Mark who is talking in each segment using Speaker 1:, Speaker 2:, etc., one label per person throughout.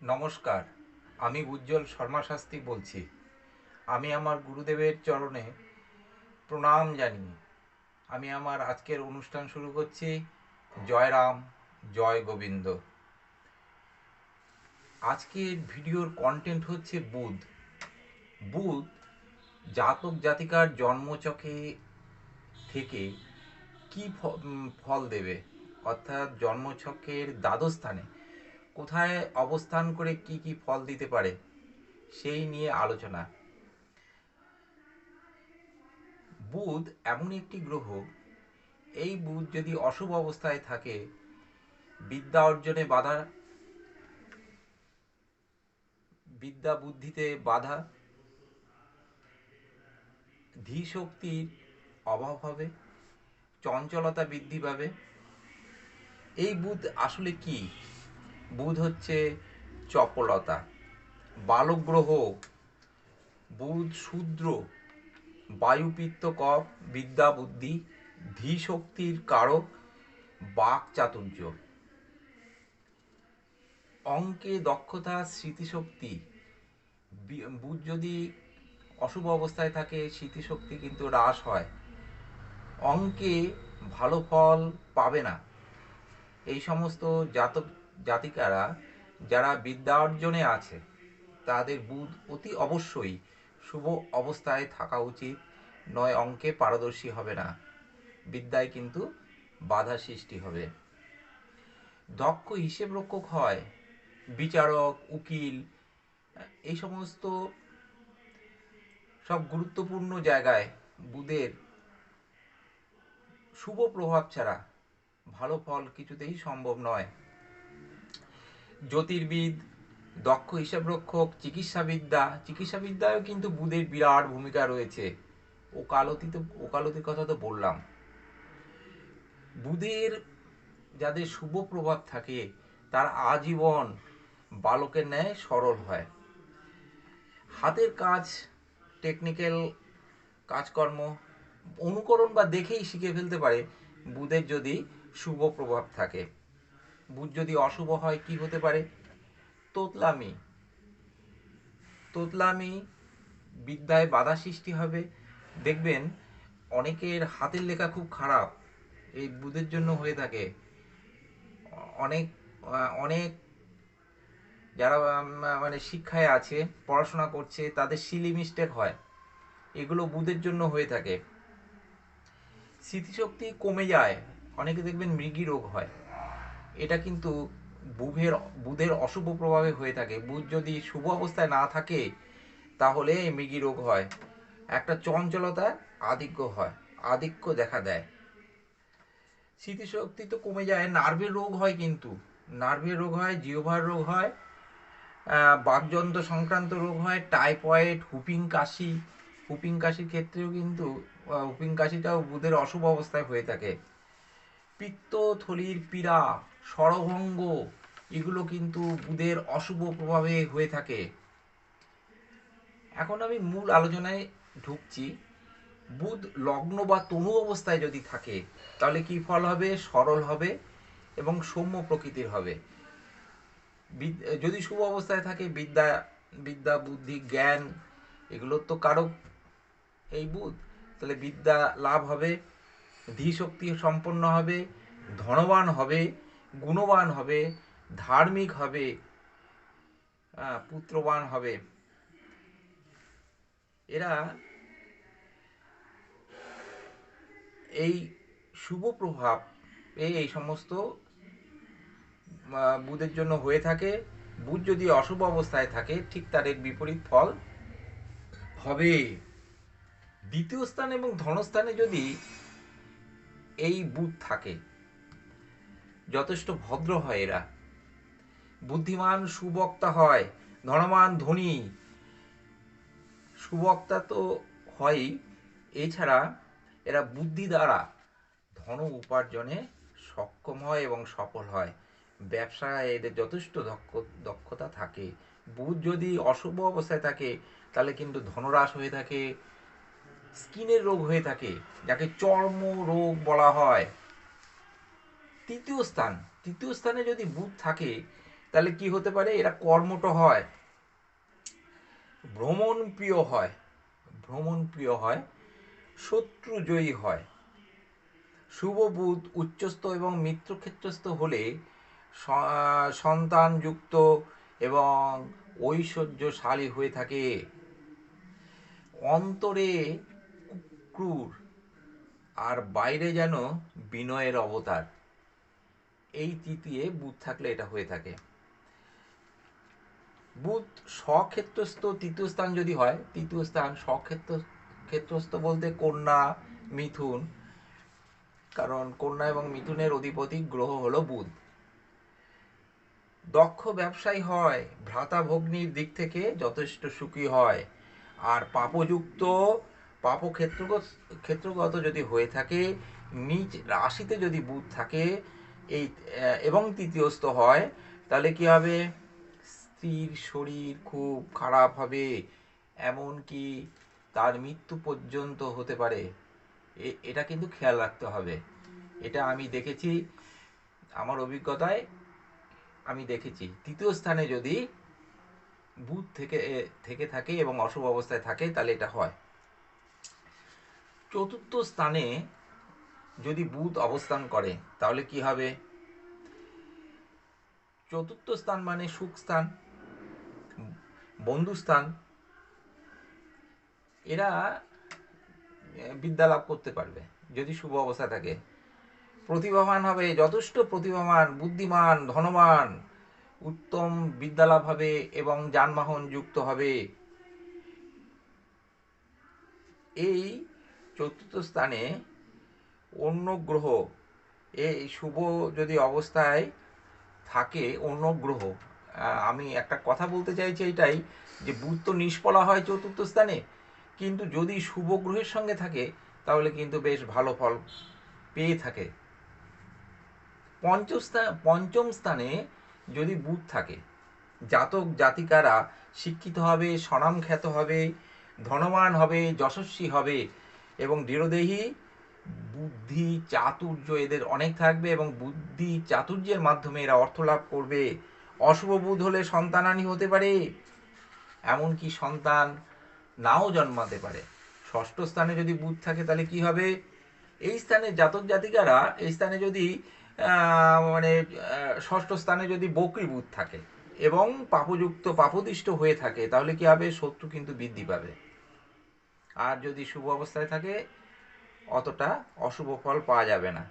Speaker 1: নমস্কার, আমি উজ্জ্বল শর্মা শাস্ত্রী বলছি। আমি আমার গুরুদেবের চরণে প্রণাম জানিয়ে আমি আমার আজকের অনুষ্ঠান শুরু করছি। জয় রাম, জয় গোবিন্দ। আজকের ভিডিওর কন্টেন্ট হচ্ছে বুধ। বুধ জাতক জাতিকার জন্মচকে থেকে কি ফল দেবে, অর্থাৎ জন্মছকের দ্বাদশ স্থানে কোথায় অবস্থান করে কি কি ফল দিতে পারে সেই নিয়ে আলোচনা। বুধ এমন একটি গ্রহ, এই বুধ যদি অশুভ অবস্থায় থাকে বিদ্যা অর্জনে বাধা, বিদ্যা বুদ্ধিতে বাধা, ধী শক্তির অভাব হবে, চঞ্চলতা বৃদ্ধি পাবে। এই বুধ আসলে কি? বুধ হচ্ছে চপলতা, বালক গ্রহ। বুধ শূদ্র, বায়ুপিত্ত কফ, বিদ্যা বুদ্ধি, ধী শক্তির কারক, বাক চাতুর্য, অঙ্কে দক্ষতা, স্মৃতিশক্তি। বুধ যদি অশুভ অবস্থায় থাকে স্মৃতিশক্তি কিন্তু হ্রাস হয়, অঙ্কে ভালো ফল পাবে না। এই সমস্ত জাতক জাতিকারা যারা বিদ্যা অর্জনে আছে তাদের বুধ অতি অবশ্যই শুভ অবস্থায় থাকা উচিত, নয় অঙ্কে পারদর্শী হবে না, বিদ্যায় কিন্তু বাধা সৃষ্টি হবে। দক্ষ হিসেব রক্ষক হয়, বিচারক, উকিল, এই সমস্ত সব গুরুত্বপূর্ণ জায়গায় বুধের শুভ প্রভাব ছাড়া ভালো ফল কিছুতেই সম্ভব নয়। জ্যোতির্বিদ, দক্ষ হিসাবরক্ষক, চিকিৎসাবিদ্যায়ও কিন্তু বুধের বিরাট ভূমিকা রয়েছে। ওকালতির কথা তো বললাম। বুধের যাদের শুভ প্রভাব থাকে তার আজীবন বালকের ন্যায় সরল হয়। হাতের কাজ, টেকনিক্যাল কাজকর্ম অনুকরণ বা দেখেই শিখে ফেলতে পারে বুধের যদি শুভ প্রভাব থাকে। বুধ যদি অশুভ হয় কি হতে পারে? তোতলামি, তোতলামি, বিদ্যায় বাধা সৃষ্টি হবে। দেখবেন অনেকের হাতের লেখা খুব খারাপ, এই বুধের জন্য হয়ে থাকে। অনেক অনেক যারা মানে শিক্ষায় আছে, পড়াশোনা করছে, তাদের সিলি মিস্টেক হয়, এগুলো বুধের জন্য হয়ে থাকে। স্মৃতিশক্তি কমে যায়, অনেকে দেখবেন মৃগী রোগ হয়, এটা কিন্তু বুধের অশুভ প্রভাবে হয়ে থাকে। বুধ যদি শুভ অবস্থায় না থাকে তাহলে মৃগী রোগ হয়, একটা চঞ্চলতা আধিক্য দেখা দেয়। স্মৃতিশক্তি তো কমে যায়, নার্ভের রোগ হয়, কিন্তু নার্ভের রোগ হয়, জিহ্বার রোগ হয়, বাকযন্ত্র সংক্রান্ত রোগ হয়, টাইফয়েড, হুপিং কাশির ক্ষেত্রেও কিন্তু হুপিং কাশিটাও বুধের অশুভ অবস্থায় হয়ে থাকে। পিত্ত থলির পীড়া, স্বরভঙ্গ, এগুলো কিন্তু বুধের অশুভ প্রভাবে হয়ে থাকে। এখন আমি মূল আলোচনায় ঢুকছি। বুধ লগ্ন বা তনু অবস্থায় যদি থাকে তাহলে কি ফল হবে? সরল হবে এবং সৌম্য প্রকৃতির হবে। যদি শুভ অবস্থায় থাকে বিদ্যা বুদ্ধি জ্ঞান এগুলোর তো কারক এই বুধ, তাহলে বিদ্যা লাভ হবে, ধী শক্তি সম্পন্ন হবে, ধনবান হবে, গুণবান হবে, ধার্মিক হবে, পুত্রবান হবে। এরা এই শুভ প্রভাব এই সমস্ত বুধের জন্য হয়ে থাকে। বুধ যদি অশুভ অবস্থায় থাকে ঠিক তার এর বিপরীত ফল হবে। দ্বিতীয় স্থান এবং ধনস্থানে যদি এই বুধ থাকে যথেষ্ট ভদ্র হয় এরা, বুদ্ধিমান সুবক্তা হয়, ধনবান ধনী। সুবক্তা তো হয়ই, এছাড়া এরা বুদ্ধি দ্বারা ধন উপার্জনে সক্ষম হয় এবং সফল হয়। ব্যবসায় এদের যথেষ্ট দক্ষতা থাকে। বুধ যদি অশুভ অবস্থায় থাকে তাহলে কিন্তু ধনহ্রাস হয়ে থাকে, স্কিনের রোগ হয়ে থাকে, যাকে চর্ম রোগ বলা হয়। তৃতীয় স্থান, তৃতীয় স্থানে যদি বুধ থাকে তাহলে কি হতে পারে, এরা কর্মঠ হয়, ভ্রমণ প্রিয় হয়, ভ্রমণ প্রিয় হয়, শত্রু জয়ী হয়। শুভ বুধ উচ্চস্থ এবং মিত্রক্ষেত্রস্থ হলে সন্তানযুক্ত এবং ঐশ্বর্যশালী হয়ে থাকে। অন্তরে ক্রূর আর বাইরে যেন বিনয়ের অবতার। এই তৃতীয় বুধ থাকলে এটা হয়ে থাকে। বুধ স্বক্ষেত্রস্থ তৃতীয় স্থান যদি হয়, তৃতীয় স্থান ক্ষেত্রস্থ বলতে কন্যা, মিথুন, কারণ কন্যা এবং মিথুনের অধিপতি গ্রহ হলো বুধ। দক্ষ ব্যবসায়ী হয়, ভ্রাতা ভগ্নির দিক থেকে যথেষ্ট সুখী হয়। আর পাপযুক্ত, পাপ ক্ষেত্রগত যদি হয়ে থাকে, নিজ রাশিতে যদি বুধ থাকে এই এবং তৃতীয়স্থ হয়, তাহলে কি হবে, স্ত্রীর শরীর খুব খারাপ হবে, এমনকি তার মৃত্যু পর্যন্ত হতে পারে। এটা কিন্তু খেয়াল রাখতে হবে। এটা আমি দেখেছি, আমার অভিজ্ঞতায় আমি দেখেছি। তৃতীয় স্থানে যদি বুধ থেকে থাকে এবং অশুভ অবস্থায় থাকে তাহলে এটা হয়। চতুর্থ স্থানে যদি বুধ অবস্থান করে তাহলে কি হবে, চতুর্থ স্থান মানে সুখ স্থান, বন্ধুস্থান। এরা বিদ্যা লাভ করতে পারবে যদি শুভ অবস্থা থাকে। প্রতিভাবান হবে, যথেষ্ট প্রতিভাবান, বুদ্ধিমান, ধনবান, উত্তম বিদ্যালাভ হবে এবং যানবাহন যুক্ত হবে। এই চতুর্থ স্থানে অন্য গ্রহ এই শুভ যদি অবস্থায় থাকে, অন্য গ্রহ, আমি একটা কথা বলতে চাইছি এইটাই, যে বুধ তো নিষ্ফলা হয় চতুর্থ স্থানে, কিন্তু যদি শুভ গ্রহের সঙ্গে থাকে তাহলে কিন্তু বেশ ভালো ফল পেয়ে থাকে। পঞ্চম স্থানে যদি বুধ থাকে, জাতক জাতিকারা শিক্ষিত হবে, স্বনামখ্যাত হবে, ধনবান হবে, যশস্বী হবে এবং দৃঢ়দেহী, বুদ্ধি চাতুর্য এদের অনেক থাকবে এবং বুদ্ধি চাতুর্যের মাধ্যমে এরা অর্থ লাভ করবে। অশুভ বুধ হলে সন্তানহানি হতে পারে, এমনকি সন্তান নাও জন্মাতে পারে। ষষ্ঠ স্থানে যদি বুধ থাকে তাহলে কি হবে, এই স্থানে জাতক জাতিকারা, এই স্থানে যদি মানে ষষ্ঠ স্থানে যদি বক্রী বুধ থাকে এবং পাপযুক্ত পাপদিষ্ট হয়ে থাকে তাহলে কি হবে, শত্রু কিন্তু বৃদ্ধি পাবে। আর যদি শুভ অবস্থায় থাকে অতটা অশুভ ফল পাওয়া যাবে না।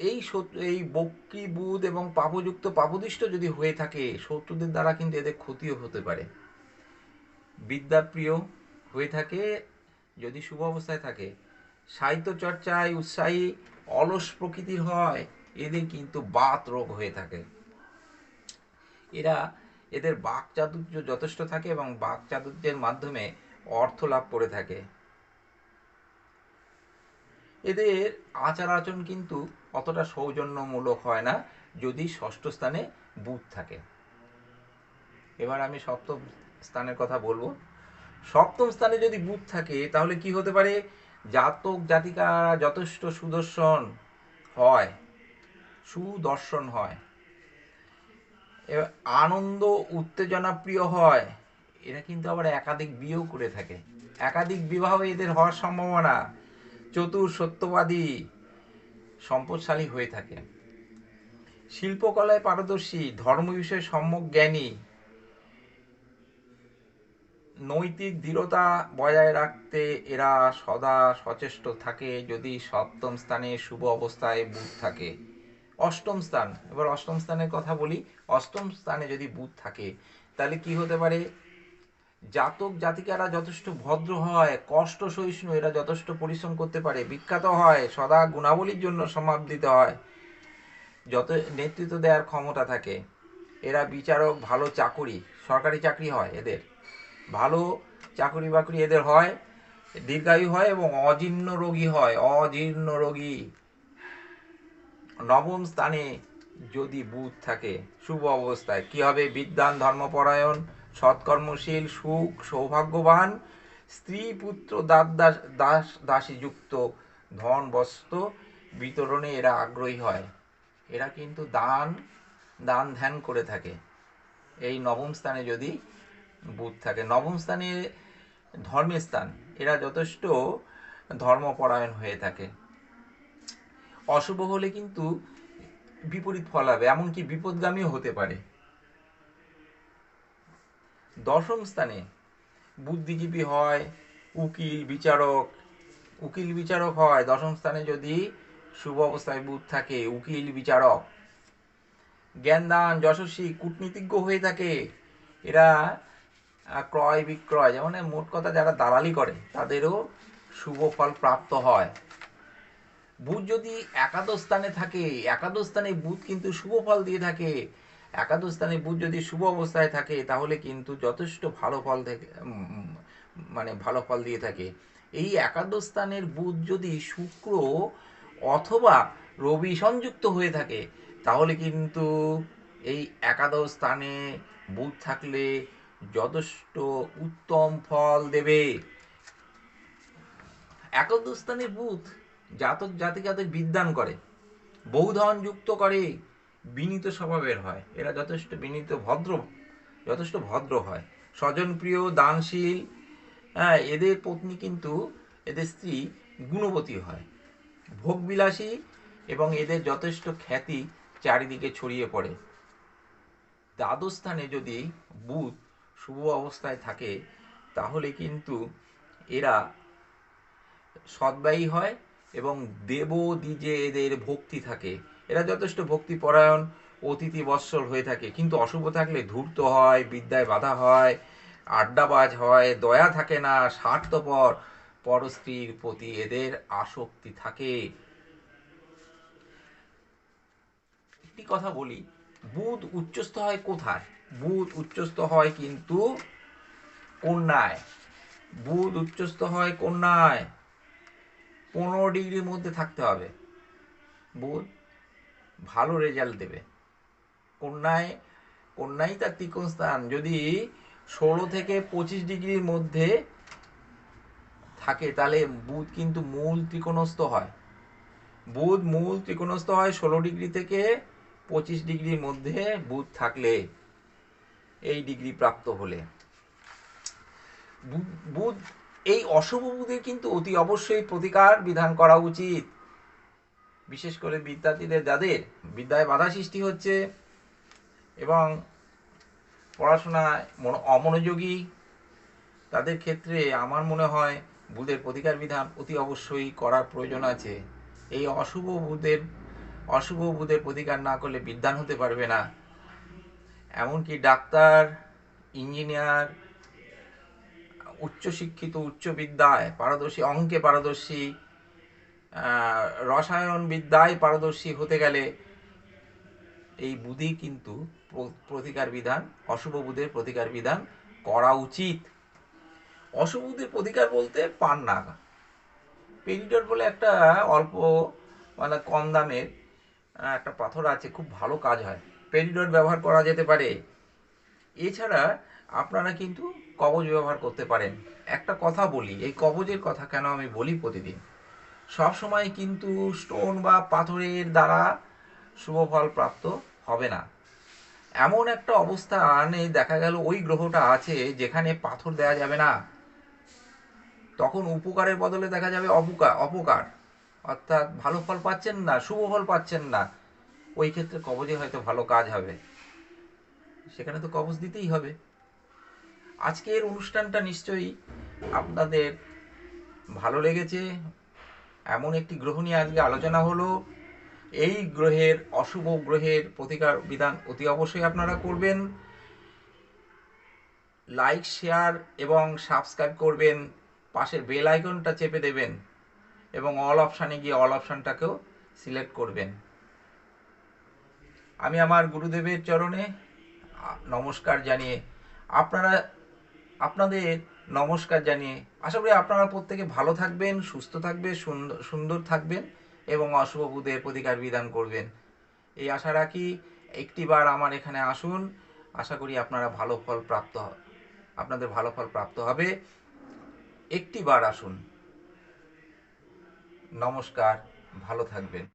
Speaker 1: এই বক্রী বুধ এবং পাপযুক্ত পাপদিষ্ট যদি হয়ে থাকে, শত্রুদের দ্বারা কিন্তু এদের ক্ষতিও হতে পারে। বিদ্যাপ্রিয় হয়ে থাকে যদি শুভ অবস্থায় থাকে, সাহিত্য চর্চায় উৎসাহী, অলস প্রকৃতির হয়, এদের কিন্তু বাত রোগ হয়ে থাকে। এদের বাক চাতুর্য যথেষ্ট থাকে এবং বাক চাতুর্যের মাধ্যমে অর্থ লাভ করে থাকে। এদের আচার আচরণ কিন্তু অতটা সৌজন্যমূলক হয় না যদি ষষ্ঠ স্থানে বুধ থাকে। এবার আমি সপ্তম স্থানের কথা বলবো। সপ্তম স্থানে যদি বুধ থাকে তাহলে কি হতে পারে, জাতক জাতিকারা যথেষ্ট সুদর্শন হয়, আনন্দ উত্তেজনা প্রিয় হয়। এরা কিন্তু আবার একাধিক বিয়েও করে থাকে, একাধিক বিবাহ এদের হওয়ার সম্ভাবনা। চতুর সত্যবাদী, সম্পদশালী হয়ে থাকে। শিল্পকলায় পারদর্শী, ধর্ম বিষয়ে সম্যক জ্ঞানী, নৈতিক দৃঢ়তা বজায় রাখতে এরা সদা সচেষ্ট থাকে যদি সপ্তম স্থানে শুভ অবস্থায় বুধ থাকে। অষ্টম স্থান, এবার অষ্টম স্থানের কথা বলি। অষ্টম স্থানে যদি বুধ থাকে তাহলে কি হতে পারে, জাতক জাতিকারা যথেষ্ট ভদ্র হয়, কষ্ট সহিষ্ণু, এরা যথেষ্ট পরিশ্রম করতে পারে, বিখ্যাত হয়, সদা গুণাবলীর জন্য সমাদৃত হয়, যত নেতৃত্ব দেওয়ার ক্ষমতা থাকে। এরা বিচারক, ভালো চাকুরি, সরকারি চাকরি হয় এদের, ভালো চাকরি বাকরি এদের হয়, দীর্ঘায়ু হয় এবং অজীর্ণ রোগী হয়, অজীর্ণ রোগী। নবম স্থানে যদি বুধ থাকে শুভ অবস্থায় কি হবে, বিদ্বান, ধর্মপরায়ণ, সৎকর্মশীল, সুখ সৌভাগ্যবান, স্ত্রী পুত্র দাসী যুক্ত, ধন বস্ত্র বিতরণে এরা আগ্রহী হয়। এরা কিন্তু দান দান ধ্যান করে থাকে। এই নবম স্থানে যদি বুধ থাকে, নবম স্থানে ধর্মের স্থান, এরা যথেষ্ট ধর্মপরায়ণ হয়ে থাকে। অশুভ হলে কিন্তু বিপরীত ফল হবে, এমনকি বিপদগামীও হতে পারে। দশম স্থানে বুদ্ধিজীবী হয়, উকিল বিচারক হয়। দশম স্থানে যদি শুভ অবস্থায় বুধ থাকে, উকিল বিচারক, জ্ঞানদান যশস্বী কূটনীতিজ্ঞ হয়ে থাকে। এরা ক্রয় বিক্রয়, যেমন মোট কথা যারা দালালি করে তাদেরও শুভ ফল প্রাপ্ত হয়। বুধ যদি একাদশ স্থানে থাকে, একাদশ স্থানে বুধ কিন্তু শুভ ফল দিয়ে থাকে। একাদশ স্থানে বুধ যদি শুভ অবস্থায় থাকে তাহলে কিন্তু যথেষ্ট ভালো ফল থেকে ভালো ফল দিয়ে থাকে। এই একাদশ স্থানের বুধ যদি শুক্র অথবা রবি সংযুক্ত হয়ে থাকে তাহলে কিন্তু এই একাদশ স্থানে বুধ থাকলে যথেষ্ট উত্তম ফল দেবে। একাদশ স্থানে বুধ জাতক জাতিকাদের বিদ্যান করে, বহুধন যুক্ত করে, বিনীত স্বভাবের হয়। এরা যথেষ্ট ভদ্র হয়, স্বজনপ্রিয়, দানশীল। হ্যাঁ, এদের পত্নী কিন্তু, এদের স্ত্রী গুণবতী হয়, ভোগবিলাসী, এবং এদের যথেষ্ট খ্যাতি চারিদিকে ছড়িয়ে পড়ে। দ্বাদশ স্থানে যদি বুধ শুভ অবস্থায় থাকে তাহলে কিন্তু এরা সদ্ব্যয়ী হয় এবং দেবদ্বিজে এদের ভক্তি থাকে। এরা যথেষ্ট ভক্তিপরায়ণ, অতিথি বৎসল হয়ে থাকে। কিন্তু অশুভ থাকলে ধূর্ত হয়, বিদ্যায় বাধা হয়, আড্ডাবাজ হয়, দয়া থাকে না, স্বার্থপর, পরস্ত্রীর প্রতি এদের আসক্তি থাকে। একটি কথা বলি, বুধ উচ্চস্থ হয় কোথায়? বুধ উচ্চস্থ হয় কিন্তু কন্যায়। বুধ উচ্চস্থ হয় কন্যায়। 15 ডিগ্রির মধ্যে থাকতে হবে, বুধ ভালো রেজাল্ট দেবে। কন্যায়, কন্যাই তার ত্রিকোণ স্থান। যদি 16 থেকে 25 ডিগ্রির মধ্যে থাকে তাহলে বুধ কিন্তু মূল ত্রিকোণস্থ হয়। বুধ মূল ত্রিকোণস্থ হয় 16 ডিগ্রি থেকে 25 ডিগ্রির মধ্যে বুধ থাকলে, এই ডিগ্রি প্রাপ্ত হলে। বুধ, এই অশুভ বুধের কিন্তু অতি অবশ্যই প্রতিকার বিধান করা উচিত। বিশেষ করে বিদ্যার্থীদের, যাদের বিদ্যায় বাধা সৃষ্টি হচ্ছে এবং পড়াশোনায় অমনোযোগী, তাদের ক্ষেত্রে আমার মনে হয় বুধের প্রতিকার বিধান অতি অবশ্যই করার প্রয়োজন আছে। এই অশুভ বুধের প্রতিকার না করলে বিদ্বান হতে পারবে না। এমনকি ডাক্তার, ইঞ্জিনিয়ার, উচ্চশিক্ষিত, উচ্চ বিদ্যায় পারদর্শী, অঙ্কে পারদর্শী, রসায়ন বিদ্যায় পারদর্শী হতে গেলে এই বুধই কিন্তু প্রতিকার বিধান, অশুভ বুধের প্রতিকার বিধান করা উচিত। অশুভ বুধের প্রতিকার বলতে পান্না, পেরিডট বলে একটা অল্প কম দামের একটা পাথর আছে, খুব ভালো কাজ হয়, পেরিডট ব্যবহার করা যেতে পারে। এছাড়া আপনারা কিন্তু কবজ ব্যবহার করতে পারেন। একটা কথা বলি, এই কবজের কথা কেন আমি বলি প্রতিদিন, সব সময় কিন্তু স্টোন বা পাথরের দ্বারা শুভ ফল প্রাপ্ত হবে না। এমন একটা অবস্থানে দেখা গেল ওই গ্রহটা আছে যেখানে পাথর দেওয়া যাবে না, তখন উপকারের বদলে দেখা যাবে অপকার, অর্থাৎ ভালো ফল পাচ্ছেন না, শুভ ফল পাচ্ছেন না। ওই ক্ষেত্রে কবজে হয়তো ভালো কাজ হবে, সেখানে তো কবজ দিতেই হবে। আজকের অনুষ্ঠানটা নিশ্চয়ই আপনাদের ভালো লেগেছে। এমন একটি গ্রহ নিয়ে আজকে আলোচনা হলো। এই গ্রহের, অশুভ গ্রহের প্রতিকার বিধান অতি অবশ্যই আপনারা করবেন। লাইক, শেয়ার এবং সাবস্ক্রাইব করবেন, পাশের বেল আইকনটা চেপে দেবেন এবং অল অপশানে গিয়ে অল অপশানটাকেও সিলেক্ট করবেন। আমি আমার গুরুদেবের চরণে নমস্কার জানিয়ে আপনাদের নমস্কার জানিয়ে আশা করি আপনারা প্রত্যেকে ভালো থাকবেন, সুস্থ থাকবেন, সুন্দর থাকবেন এবং অশুভ বুধের প্রতিকার বিধান করবেন, এই আশা রাখি। একটিবার আমার এখানে আসুন, আশা করি আপনাদের ভালো ফল প্রাপ্ত হবে। একটিবার আসুন। নমস্কার, ভালো থাকবেন।